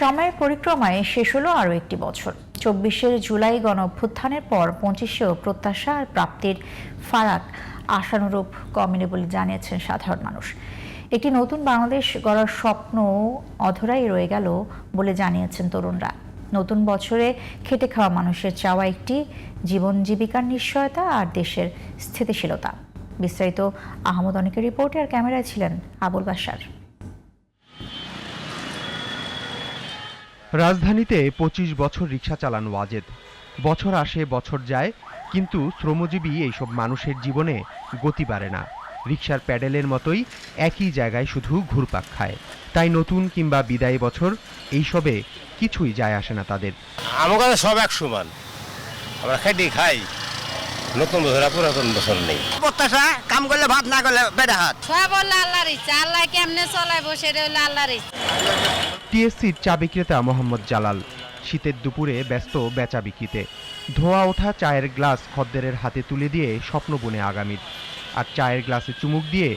সময়ের পরিক্রমায় শেষ হলো আরও একটি বছর। ২৪শে জুলাই গণঅভ্যুত্থানের পর ২৫শেও প্রত্যাশা আর প্রাপ্তির ফারাক আশানুরূপ কমেনি বলে জানিয়েছেন সাধারণ মানুষ। একটি নতুন বাংলাদেশ গড়ার স্বপ্ন অধরাই রয়ে গেল বলে জানিয়েছেন তরুণরা। নতুন বছরে খেটে খাওয়া মানুষের চাওয়া একটি জীবন জীবিকার নিশ্চয়তা আর দেশের স্থিতিশীলতা। বিস্তারিত আহমদ অনিকের রিপোর্টে, আর ক্যামেরায় ছিলেন আবুল বাশার। রাজধানীতে ২৫ বছর রিকশা চালান ওয়াজেদ। বছর আসে বছর যায়, কিন্তু শ্রমজীবী এইসব মানুষের জীবনে গতি বাড়ে না। রিকশার প্যাডেলের মতোই একই জায়গায় শুধু ঘুরপাক খায়। তাই নতুন কিংবা বিদায়ী বছর এইসবে কিছুই যায় আসে না তাদের। আমার কাছে সব এক সমান, আমরা খাই নতুন বছর পুরাতন বছর নেই। প্রত্যাশা কাম করলে ভাত, না করলে বেড়ে হাত। সব হলো আল্লাহর ইচ্ছা, আল্লাহ কেমনে চলাইবো সেটা হলো আল্লাহর ইচ্ছা। টিএসসির চা বিক্রেতা মোহাম্মদ জালাল শীতের দুপুরে ব্যস্ত বেচা বিক্রিতে। ধোয়া ওঠা চায়ের গ্লাস খদ্দেরের হাতে তুলে দিয়ে স্বপ্ন বুনে আগামীর। আর চায়ের গ্লাসে চুমুক দিয়ে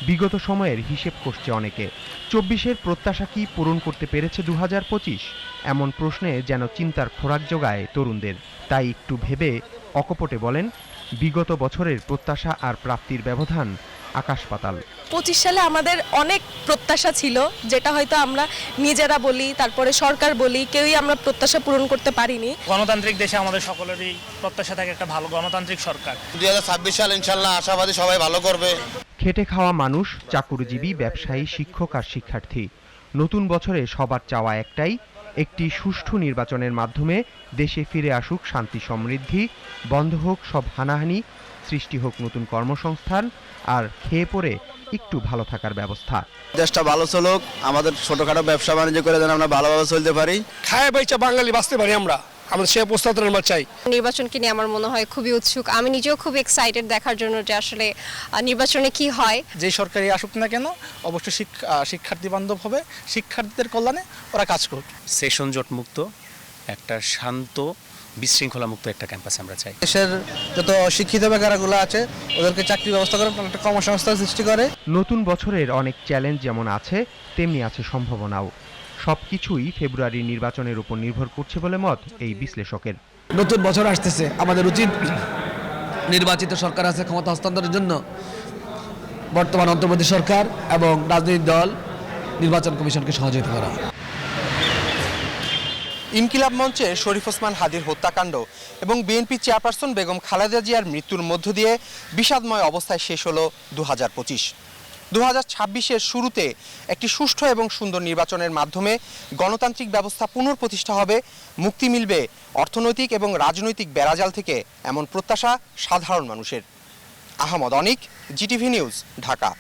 বিগত সময়ের হিসেব করছে অনেকে। ২৪শের প্রত্যাশা কি পূরণ করতে পেরেছে ২০২৫? এমন প্রশ্নে যেন চিন্তার খোরাক জোগায় তরুণদের। তাই একটু ভেবে অকপটে বলেন, বিগত বছরের প্রত্যাশা আর প্রাপ্তির ব্যবধান আকাশ পাতাল। ২৫ সালে আমাদের অনেক প্রত্যাশা ছিল, যেটা হয়তো আমরা নিজেরা বলি, তারপরে সরকার বলি, কেউই আমরা প্রত্যাশা পূরণ করতে পারিনি। গণতান্ত্রিক দেশে আমাদের সকলেরই প্রত্যাশা থাকে একটা ভালো গণতান্ত্রিক সরকার। ২০২৬ সাল ইনশাল্লাহ আশাবাদী সবাই ভালো করবে। খেটে খাওয়া মানুষ, চাকুরিজীবী, ব্যবসায়ী, শিক্ষক আর শিক্ষার্থী। নতুন বছরে সবার চাওয়া একটাই, একটি সুষ্ঠু নির্বাচনের মাধ্যমে দেশে ফিরে আসুক শান্তি সমৃদ্ধি, বন্ধ হোক সব হানাহানি, সৃষ্টি হোক নতুন কর্মসংস্থান আর খেয়ে পরে একটু ভালো থাকার ব্যবস্থা। দেশটা ভালো চলুক, আমাদের ছোটখাটো ব্যবসা বাণিজ্য করে যেন আমরা ভালোভাবে চলতে পারি। খায় বেচা বাঙালি বাঁচতে পারি আমরা সে প্রস্তাবনা আমরা চাই। নির্বাচনকে নিয়ে আমার মনে হয় খুবই উৎসুক। আমি নিজেও খুব এক্সাইটেড দেখার জন্য যে আসলে নির্বাচনে কি হয়। যে সরকারই আসুক না কেন অবশ্যই শিক্ষার্থী বান্ধব হবে, শিক্ষার্থীদের কল্যাণে ওরা কাজ করুক। সেশন জট মুক্ত একটা শান্ত বিশৃঙ্খলা মুক্ত একটা ক্যাম্পাস আমরা চাই। দেশের যত শিক্ষিত বেকারগুলো আছে ওদেরকে চাকরি ব্যবস্থা করে একটা কর্মসংস্থান সৃষ্টি করে। নতুন বছরের অনেক চ্যালেঞ্জ যেমন আছে, তেমনি আছে সম্ভাবনাও। সবকিছুই ফেব্রুয়ারির নির্বাচনের উপর নির্ভর করছে বলে মত এই বিশ্লেষকের। নতুন বছর আসতেছে, আমাদের উচিত নির্বাচিত সরকার আছে ক্ষমতা হস্তান্তরের জন্য বর্তমান অন্তর্বর্তী সরকার এবং রাজনৈতিক দল নির্বাচন কমিশনকে সহযোগিতা করা। ইনকিলাব মঞ্চে শরীফ ওসমান হাদির হত্যাকাণ্ড এবং বিএনপি চেয়ারপারসন বেগম খালেদা জিয়ার মৃত্যুর মধ্য দিয়ে বিষাদময় অবস্থায় শেষ হলো ২০২৫। ২০২৬-এর শুরুতে একটি সুষ্ঠু এবং সুন্দর নির্বাচনের মাধ্যমে গণতান্ত্রিক ব্যবস্থা পুনঃপ্রতিষ্ঠা হবে, মুক্তি মিলবে অর্থনৈতিক এবং রাজনৈতিক বেড়াজাল থেকে, এমন প্রত্যাশা সাধারণ মানুষের। আহমদ অনিক, জিটিভি নিউজ, ঢাকা।